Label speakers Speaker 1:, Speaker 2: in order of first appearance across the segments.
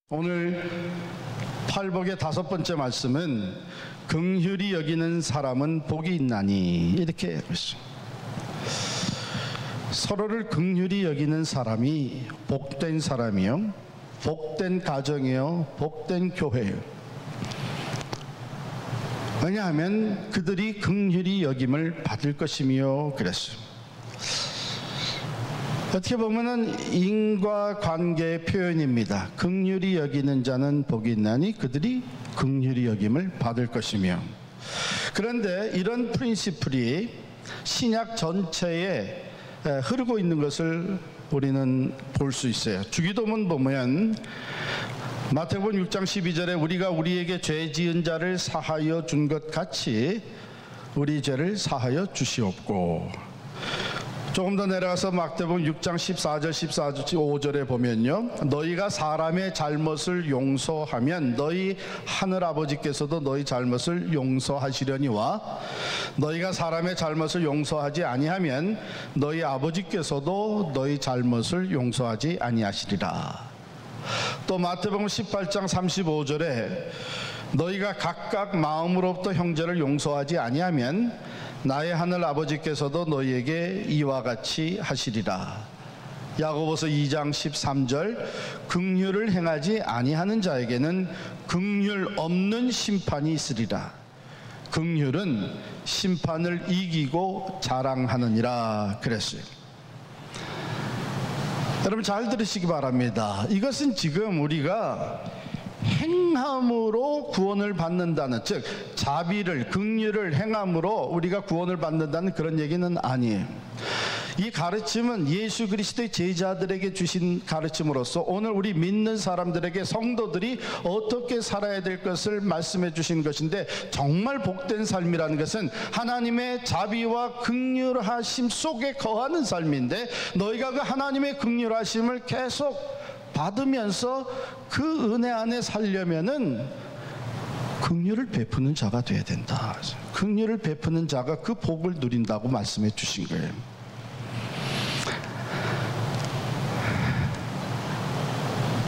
Speaker 1: 오늘 팔복의 5번째 말씀은 긍휼히 여기는 사람은 복이 있나니 이렇게 하고 있습니다. 서로를 긍휼히 여기는 사람이 복된 사람이요, 복된 가정이요, 복된 교회요. 왜냐하면 그들이 긍휼히 여김을 받을 것이며 그랬습니다. 어떻게 보면은 인과관계의 표현입니다. 긍휼히 여기는 자는 복이 있나니 그들이 긍휼히 여김을 받을 것이며. 그런데 이런 프린시플이 신약 전체에 흐르고 있는 것을 우리는 볼 수 있어요. 주기도문 보면 마태복음 6장 12절에 우리가 우리에게 죄 지은 자를 사하여 준 것 같이 우리 죄를 사하여 주시옵고, 조금 더 내려가서 마태복음 6장 14절 15절에 보면요, 너희가 사람의 잘못을 용서하면 너희 하늘 아버지께서도 너희 잘못을 용서하시려니와 너희가 사람의 잘못을 용서하지 아니하면 너희 아버지께서도 너희 잘못을 용서하지 아니하시리라. 또 마태복음 18장 35절에 너희가 각각 마음으로부터 형제를 용서하지 아니하면 나의 하늘 아버지께서도 너희에게 이와 같이 하시리라. 야고보서 2장 13절 긍휼을 행하지 아니하는 자에게는 긍휼 없는 심판이 있으리라. 긍휼은 심판을 이기고 자랑하느니라 그랬어요. 여러분 잘 들으시기 바랍니다. 이것은 지금 우리가 행함으로 구원을 받는다는, 즉 자비를, 긍휼을 행함으로 우리가 구원을 받는다는 그런 얘기는 아니에요. 이 가르침은 예수 그리스도의 제자들에게 주신 가르침으로서 오늘 우리 믿는 사람들에게, 성도들이 어떻게 살아야 될 것을 말씀해 주신 것인데, 정말 복된 삶이라는 것은 하나님의 자비와 긍휼하심 속에 거하는 삶인데, 너희가 그 하나님의 긍휼하심을 계속 받으면서 그 은혜 안에 살려면은 긍휼을 베푸는 자가 돼야 된다. 긍휼을 베푸는 자가 그 복을 누린다고 말씀해 주신 거예요.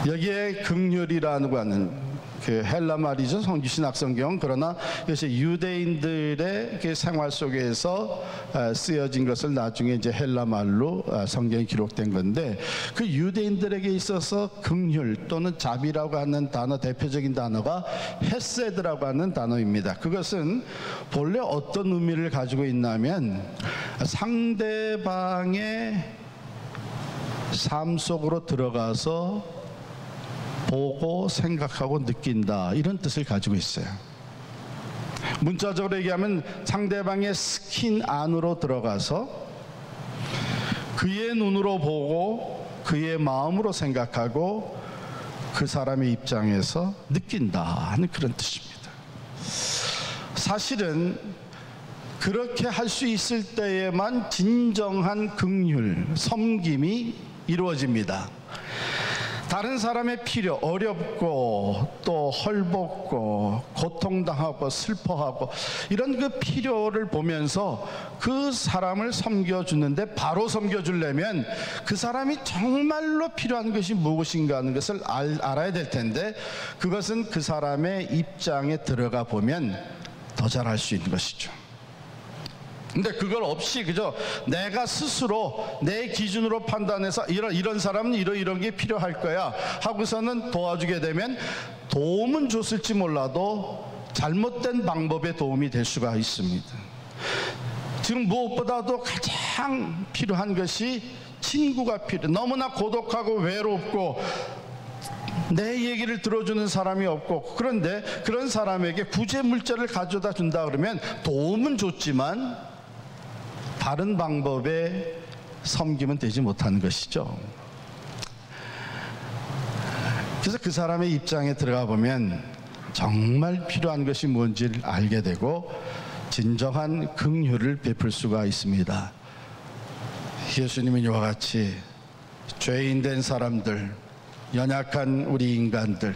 Speaker 1: 여기에 긍휼이라는 거는 그 헬라 말이죠, 신약성경. 그러나 이것이 유대인들의 그 생활 속에서 쓰여진 것을 나중에 이제 헬라 말로 성경에 기록된 건데, 그 유대인들에게 있어서 긍휼 또는 자비라고 하는 단어, 대표적인 단어가 헤세드라고 하는 단어입니다. 그것은 본래 어떤 의미를 가지고 있냐면 상대방의 삶 속으로 들어가서 보고 생각하고 느낀다, 이런 뜻을 가지고 있어요. 문자적으로 얘기하면 상대방의 스킨 안으로 들어가서 그의 눈으로 보고 그의 마음으로 생각하고 그 사람의 입장에서 느낀다 하는 그런 뜻입니다. 사실은 그렇게 할 수 있을 때에만 진정한 긍휼, 섬김이 이루어집니다. 다른 사람의 필요, 어렵고 또 헐벗고 고통당하고 슬퍼하고 이런 그 필요를 보면서 그 사람을 섬겨주는데, 바로 섬겨주려면 그 사람이 정말로 필요한 것이 무엇인가 하는 것을 알아야 될 텐데, 그것은 그 사람의 입장에 들어가 보면 더 잘할 수 있는 것이죠. 근데 그걸 없이 그저 내가 스스로 내 기준으로 판단해서 이런 사람은 이런 게 필요할 거야 하고서는 도와주게 되면 도움은 줬을지 몰라도 잘못된 방법에 도움이 될 수가 있습니다. 지금 무엇보다도 가장 필요한 것이 친구가 필요해. 너무나 고독하고 외롭고 내 얘기를 들어주는 사람이 없고, 그런데 그런 사람에게 구제 물자를 가져다 준다 그러면 도움은 줬지만 다른 방법의 섬김은 되지 못하는 것이죠. 그래서 그 사람의 입장에 들어가 보면 정말 필요한 것이 뭔지를 알게 되고 진정한 긍휼을 베풀 수가 있습니다. 예수님은 이와 같이 죄인 된 사람들, 연약한 우리 인간들,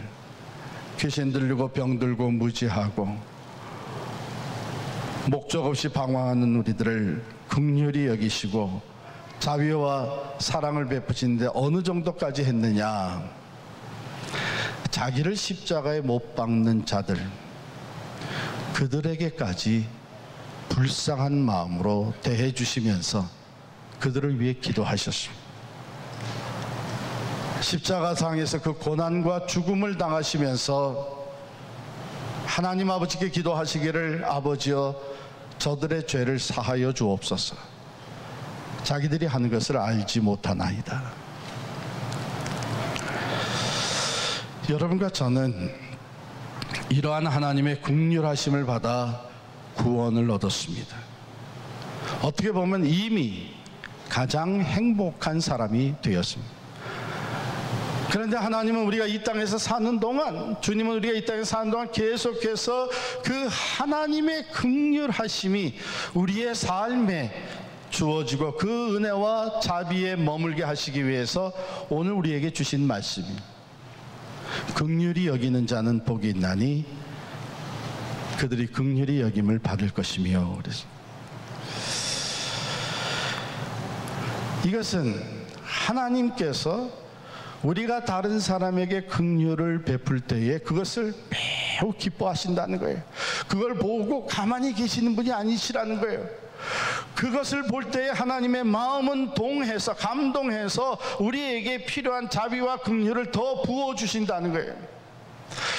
Speaker 1: 귀신 들리고 병 들고 무지하고 목적 없이 방황하는 우리들을 긍휼히 여기시고 자비와 사랑을 베푸시는데 어느 정도까지 했느냐. 자기를 십자가에 못 박는 자들, 그들에게까지 불쌍한 마음으로 대해 주시면서 그들을 위해 기도하셨습니다. 십자가상에서 그 고난과 죽음을 당하시면서 하나님 아버지께 기도하시기를, 아버지여 저들의 죄를 사하여 주옵소서. 자기들이 하는 것을 알지 못하나이다. 여러분과 저는 이러한 하나님의 긍휼하심을 받아 구원을 얻었습니다. 어떻게 보면 이미 가장 행복한 사람이 되었습니다. 그런데 하나님은 우리가 이 땅에서 사는 동안, 주님은 우리가 이 땅에서 사는 동안 계속해서 그 하나님의 긍휼하심이 우리의 삶에 주어지고 그 은혜와 자비에 머물게 하시기 위해서 오늘 우리에게 주신 말씀이, 긍휼히 여기는 자는 복이 있나니 그들이 긍휼히 여김을 받을 것이며. 그래서 이것은 하나님께서 우리가 다른 사람에게 긍휼을 베풀 때에 그것을 매우 기뻐하신다는 거예요. 그걸 보고 가만히 계시는 분이 아니시라는 거예요. 그것을 볼 때에 하나님의 마음은 동해서, 감동해서 우리에게 필요한 자비와 긍휼을 더 부어주신다는 거예요.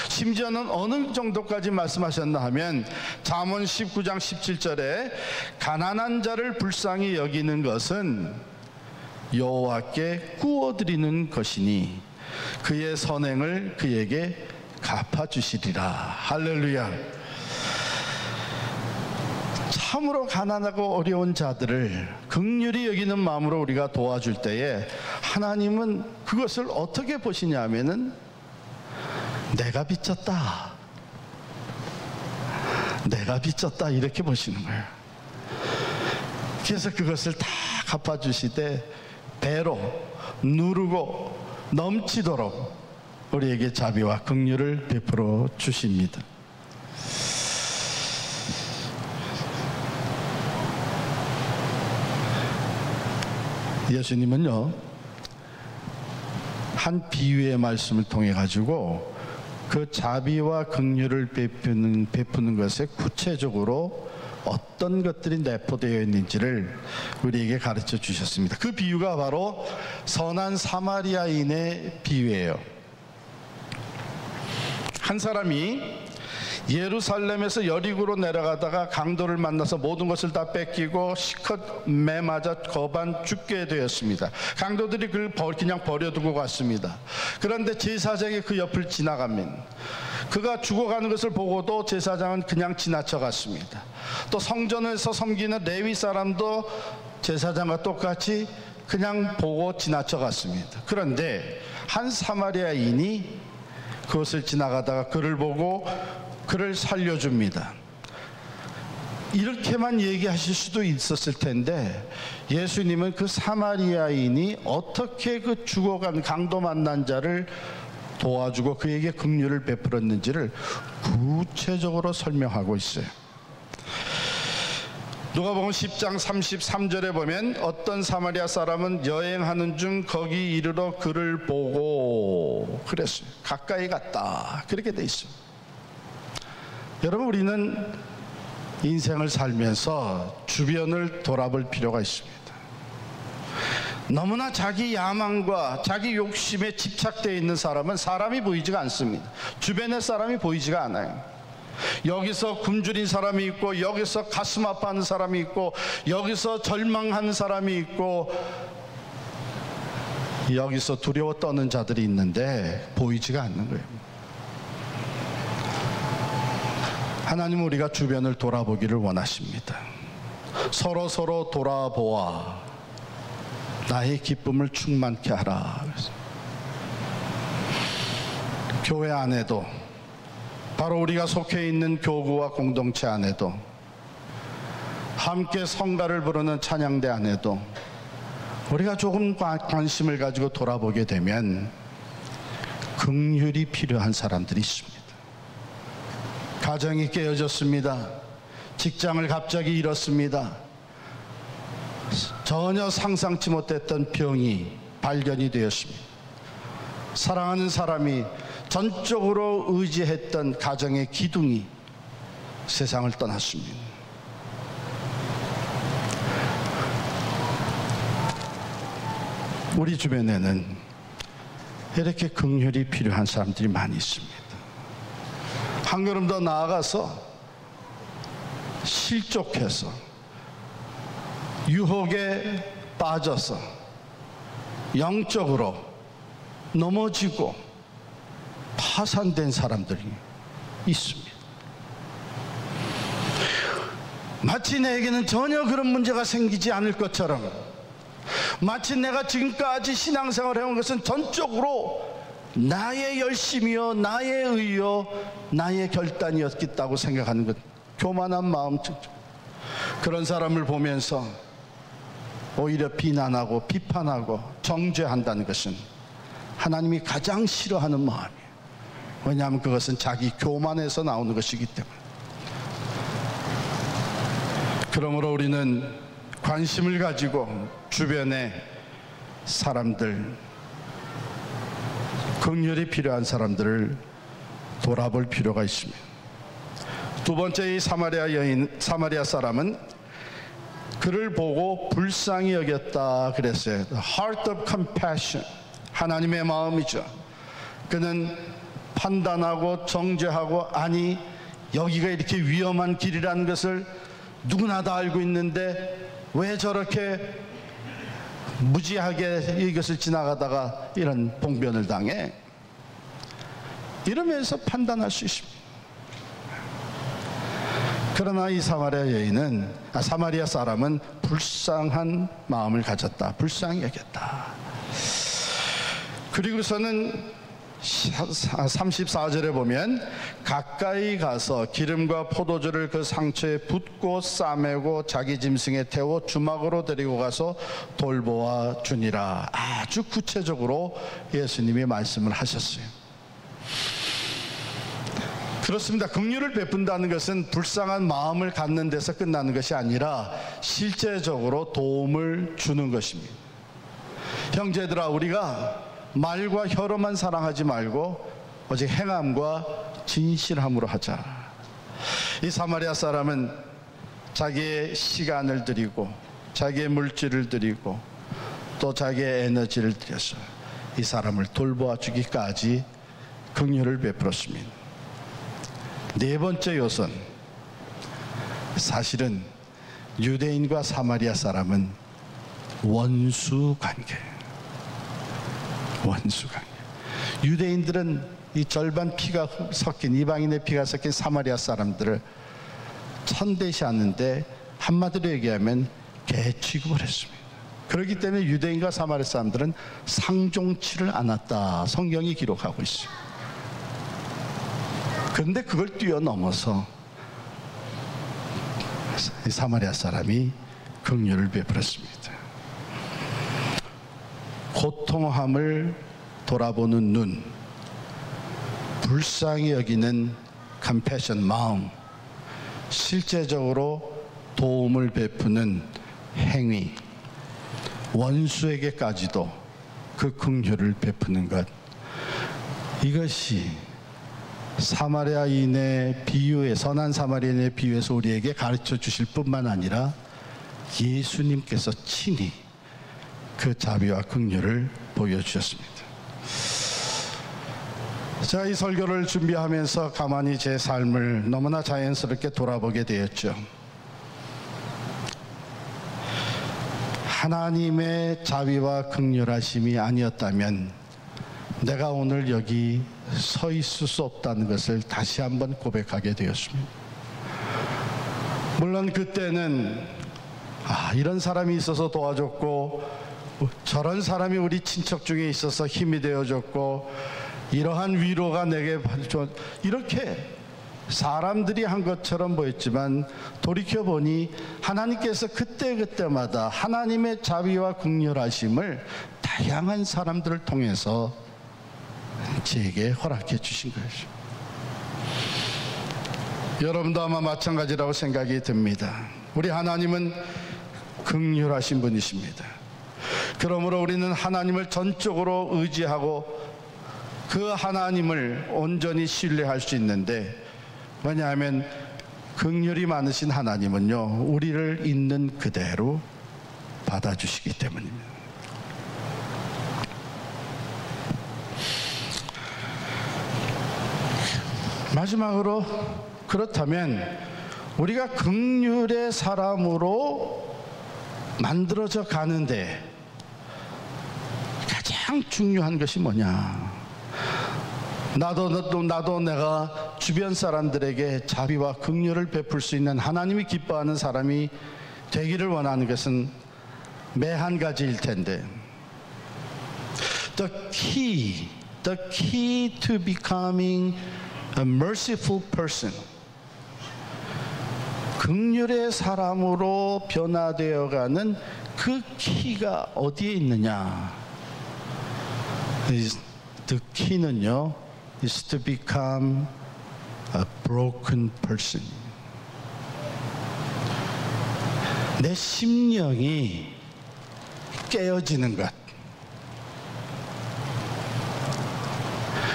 Speaker 1: 심지어는 어느 정도까지 말씀하셨나 하면 잠언 19장 17절에 가난한 자를 불쌍히 여기는 것은 여호와께 구워드리는 것이니 그의 선행을 그에게 갚아주시리라. 할렐루야. 참으로 가난하고 어려운 자들을 긍휼히 여기는 마음으로 우리가 도와줄 때에 하나님은 그것을 어떻게 보시냐 하면은 내가 빚졌다, 내가 빚졌다, 이렇게 보시는 거예요. 그래서 그것을 다 갚아주시되 배로 누르고 넘치도록 우리에게 자비와 긍휼을 베풀어 주십니다. 예수님은요, 한 비유의 말씀을 통해 가지고 그 자비와 긍휼을 베푸는 것에 구체적으로 어떤 것들이 내포되어 있는지를 우리에게 가르쳐 주셨습니다. 그 비유가 바로 선한 사마리아인의 비유예요. 한 사람이 예루살렘에서 여리고로 내려가다가 강도를 만나서 모든 것을 다 뺏기고 실컷 매 맞아 거반 죽게 되었습니다. 강도들이 그를 그냥 버려두고 갔습니다. 그런데 제사장이 그 옆을 지나가면 그가 죽어가는 것을 보고도 제사장은 그냥 지나쳐 갔습니다. 또 성전에서 섬기는 레위 사람도 제사장과 똑같이 그냥 보고 지나쳐 갔습니다. 그런데 한 사마리아인이 그것을 지나가다가 그를 보고 그를 살려줍니다. 이렇게만 얘기하실 수도 있었을 텐데 예수님은 그 사마리아인이 어떻게 그 죽어간 강도 만난 자를 도와주고 그에게 긍휼을 베풀었는지를 구체적으로 설명하고 있어요. 누가복음 10장 33절에 보면 어떤 사마리아 사람은 여행하는 중 거기 이르러 그를 보고 그랬어요. 가까이 갔다, 그렇게 돼 있어요. 여러분, 우리는 인생을 살면서 주변을 돌아볼 필요가 있습니다. 너무나 자기 야망과 자기 욕심에 집착되어 있는 사람은 사람이 보이지가 않습니다. 주변의 사람이 보이지가 않아요. 여기서 굶주린 사람이 있고, 여기서 가슴 아파하는 사람이 있고, 여기서 절망하는 사람이 있고, 여기서 두려워 떠는 자들이 있는데 보이지가 않는 거예요. 하나님은 우리가 주변을 돌아보기를 원하십니다. 서로 돌아보아 나의 기쁨을 충만케 하라. 교회 안에도, 바로 우리가 속해 있는 교구와 공동체 안에도, 함께 성가를 부르는 찬양대 안에도 우리가 조금 관심을 가지고 돌아보게 되면 긍휼이 필요한 사람들이 있습니다. 가정이 깨어졌습니다. 직장을 갑자기 잃었습니다. 전혀 상상치 못했던 병이 발견이 되었습니다. 사랑하는 사람이 전적으로 의지했던 가정의 기둥이 세상을 떠났습니다. 우리 주변에는 이렇게 긍휼이 필요한 사람들이 많이 있습니다. 한 걸음 더 나아가서 실족해서 유혹에 빠져서 영적으로 넘어지고 파산된 사람들이 있습니다. 마치 내게는 전혀 그런 문제가 생기지 않을 것처럼, 마치 내가 지금까지 신앙생활을 해온 것은 전적으로 나의 열심이요, 나의 의요, 나의 결단이었겠다고 생각하는 것, 교만한 마음, 그런 사람을 보면서 오히려 비난하고 비판하고 정죄한다는 것은 하나님이 가장 싫어하는 마음이에요. 왜냐하면 그것은 자기 교만에서 나오는 것이기 때문에. 그러므로 우리는 관심을 가지고 주변의 사람들, 긍휼이 필요한 사람들을 돌아볼 필요가 있습니다. 두 번째, 이 사마리아 사람은 그를 보고 불쌍히 여겼다 그랬어요. The heart of compassion, 하나님의 마음이죠. 그는 판단하고 정죄하고, 아니 여기가 이렇게 위험한 길이라는 것을 누구나 다 알고 있는데 왜 저렇게 무지하게 이것을 지나가다가 이런 봉변을 당해? 이러면서 판단할 수 있습니다. 그러나 이 사마리아 사람은 불쌍한 마음을 가졌다. 불쌍히 여겼다. 그리고서는 34절에 보면 가까이 가서 기름과 포도주를 그 상처에 붓고 싸매고 자기 짐승에 태워 주막으로 데리고 가서 돌보아 주니라. 아주 구체적으로 예수님이 말씀을 하셨어요. 그렇습니다. 긍휼을 베푼다는 것은 불쌍한 마음을 갖는 데서 끝나는 것이 아니라 실제적으로 도움을 주는 것입니다. 형제들아, 우리가 말과 혀로만 사랑하지 말고 오직 행함과 진실함으로 하자. 이 사마리아 사람은 자기의 시간을 들이고 자기의 물질을 들이고 또 자기의 에너지를 들여서 이 사람을 돌보아 주기까지 긍휼을 베풀었습니다. 네 번째 요소는, 사실은 유대인과 사마리아 사람은 원수 관계예요. 원수 관계. 유대인들은 이 절반 피가 섞인, 이방인의 피가 섞인 사마리아 사람들을 천대시하는데 한마디로 얘기하면 개 취급을 했습니다. 그렇기 때문에 유대인과 사마리아 사람들은 상종치를 않았다, 성경이 기록하고 있어요. 그런데 그걸 뛰어넘어서 이 사마리아 사람이 긍휼을 베풀었습니다. 고통함을 돌아보는 눈, 불쌍히 여기는 컴패션, 마음, 실제적으로 도움을 베푸는 행위, 원수에게까지도 그 긍휼을 베푸는 것, 이것이 사마리아인의 비유에, 선한 사마리아인의 비유에서 우리에게 가르쳐 주실 뿐만 아니라 예수님께서 친히 그 자비와 긍휼을 보여주셨습니다. 제가 이 설교를 준비하면서 가만히 제 삶을 너무나 자연스럽게 돌아보게 되었죠. 하나님의 자비와 긍휼하심이 아니었다면 내가 오늘 여기 서 있을 수 없다는 것을 다시 한번 고백하게 되었습니다. 물론 그때는 이런 사람이 있어서 도와줬고, 저런 사람이 우리 친척 중에 있어서 힘이 되어줬고, 이러한 위로가 내게 이렇게 사람들이 한 것처럼 보였지만, 돌이켜보니 하나님께서 그때그때마다 하나님의 자비와 긍휼하심을 다양한 사람들을 통해서 제게 허락해 주신 것이죠. 여러분도 아마 마찬가지라고 생각이 듭니다. 우리 하나님은 긍휼하신 분이십니다. 그러므로 우리는 하나님을 전적으로 의지하고 그 하나님을 온전히 신뢰할 수 있는데, 왜냐하면 긍휼이 많으신 하나님은요, 우리를 있는 그대로 받아주시기 때문입니다. 마지막으로, 그렇다면 우리가 긍휼의 사람으로 만들어져 가는데 가장 중요한 것이 뭐냐? 나도 내가 주변 사람들에게 자비와 긍휼을 베풀 수 있는, 하나님이 기뻐하는 사람이 되기를 원하는 것은 매 한 가지일 텐데, The key to becoming a merciful person, 긍휼의 사람으로 변화되어가는 그 키가 어디에 있느냐? The key는요, is to become a broken person. 내 심령이 깨어지는 것.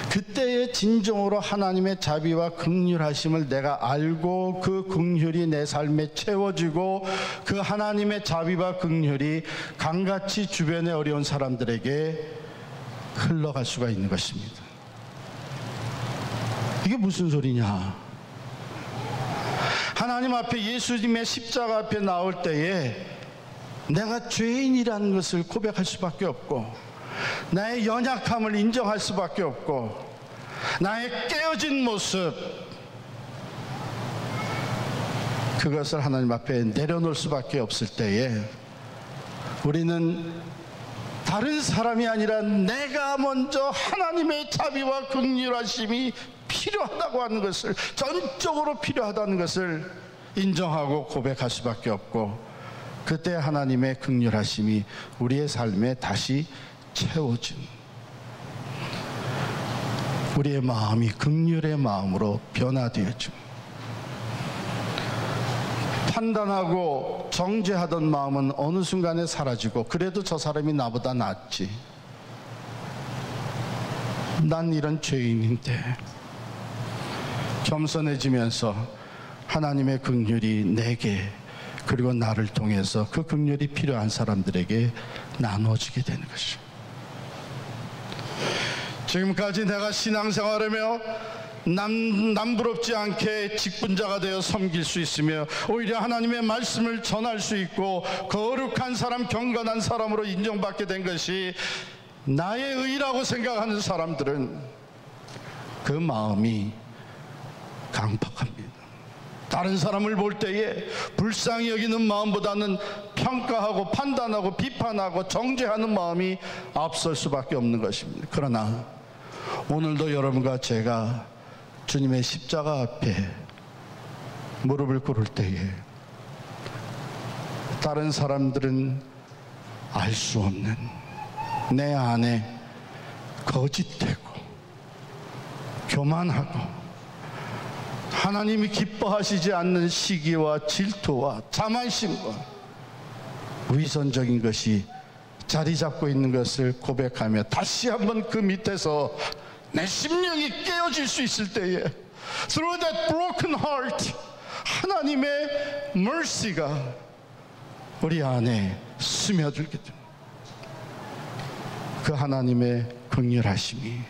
Speaker 1: 그때의 진정으로 하나님의 자비와 긍휼하심을 내가 알고, 그 긍휼이 내 삶에 채워지고, 그 하나님의 자비와 긍휼이 강같이 주변의 어려운 사람들에게 흘러갈 수가 있는 것입니다. 이게 무슨 소리냐? 하나님 앞에, 예수님의 십자가 앞에 나올 때에 내가 죄인이라는 것을 고백할 수밖에 없고, 나의 연약함을 인정할 수밖에 없고, 나의 깨어진 모습, 그것을 하나님 앞에 내려놓을 수밖에 없을 때에 우리는 다른 사람이 아니라 내가 먼저 하나님의 자비와 긍휼하심이 필요하다고 하는 것을, 전적으로 필요하다는 것을 인정하고 고백할 수밖에 없고, 그때 하나님의 긍휼하심이 우리의 삶에 다시 채워진, 우리의 마음이 긍휼의 마음으로 변화되어지고, 판단하고 정죄하던 마음은 어느 순간에 사라지고, 그래도 저 사람이 나보다 낫지, 난 이런 죄인인데, 겸손해지면서 하나님의 긍휼이 내게, 그리고 나를 통해서 그 긍휼이 필요한 사람들에게 나눠지게 되는 것이죠. 지금까지 내가 신앙생활하며 남부럽지 않게 직분자가 되어 섬길 수 있으며, 오히려 하나님의 말씀을 전할 수 있고 거룩한 사람, 경건한 사람으로 인정받게 된 것이 나의 의라고 생각하는 사람들은 그 마음이 강팍합니다. 다른 사람을 볼 때에 불쌍히 여기는 마음보다는 평가하고 판단하고 비판하고 정죄하는 마음이 앞설 수밖에 없는 것입니다. 그러나 오늘도 여러분과 제가 주님의 십자가 앞에 무릎을 꿇을 때에 다른 사람들은 알 수 없는 내 안에 거짓되고 교만하고 하나님이 기뻐하시지 않는 시기와 질투와 자만심과 위선적인 것이 자리 잡고 있는 것을 고백하며 다시 한번 그 밑에서 내 심령이 깨어질 수 있을 때에, through that broken heart, 하나님의 mercy가 우리 안에 스며들게 됩니다. 그 하나님의 긍휼하심이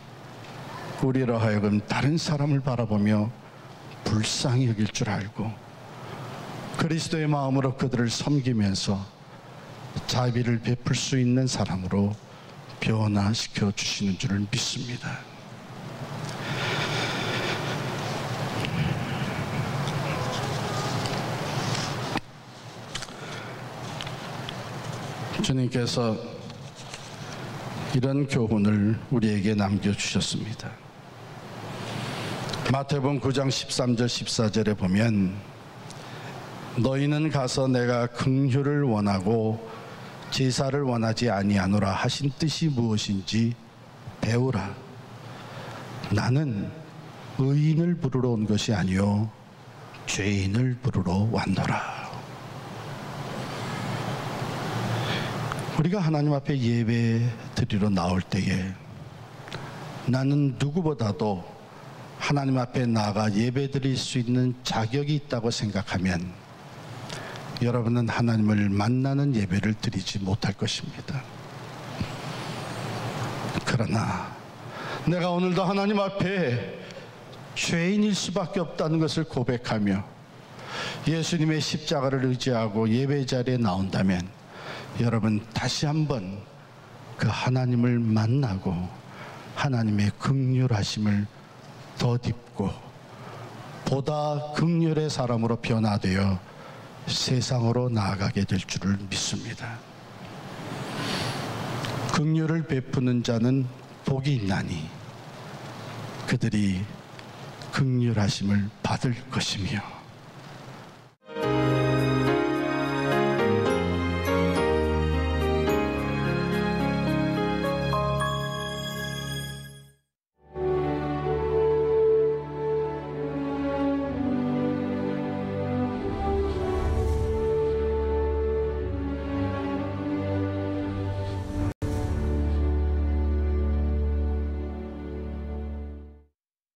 Speaker 1: 우리로 하여금 다른 사람을 바라보며 불쌍히 여길 줄 알고 그리스도의 마음으로 그들을 섬기면서 자비를 베풀 수 있는 사람으로 변화시켜 주시는 줄을 믿습니다. 주님께서 이런 교훈을 우리에게 남겨주셨습니다. 마태복음 9장 13절 14절에 보면, 너희는 가서 내가 긍휼을 원하고 제사를 원하지 아니하노라 하신 뜻이 무엇인지 배우라. 나는 의인을 부르러 온 것이 아니요 죄인을 부르러 왔노라. 우리가 하나님 앞에 예배 드리러 나올 때에 나는 누구보다도 하나님 앞에 나아가 예배드릴 수 있는 자격이 있다고 생각하면 여러분은 하나님을 만나는 예배를 드리지 못할 것입니다. 그러나 내가 오늘도 하나님 앞에 죄인일 수밖에 없다는 것을 고백하며 예수님의 십자가를 의지하고 예배 자리에 나온다면 여러분 다시 한번 그 하나님을 만나고 하나님의 긍휼하심을 덧입고 보다 긍휼의 사람으로 변화되어 세상으로 나아가게 될 줄을 믿습니다. 긍휼을 베푸는 자는 복이 있나니 그들이 긍휼하심을 받을 것이며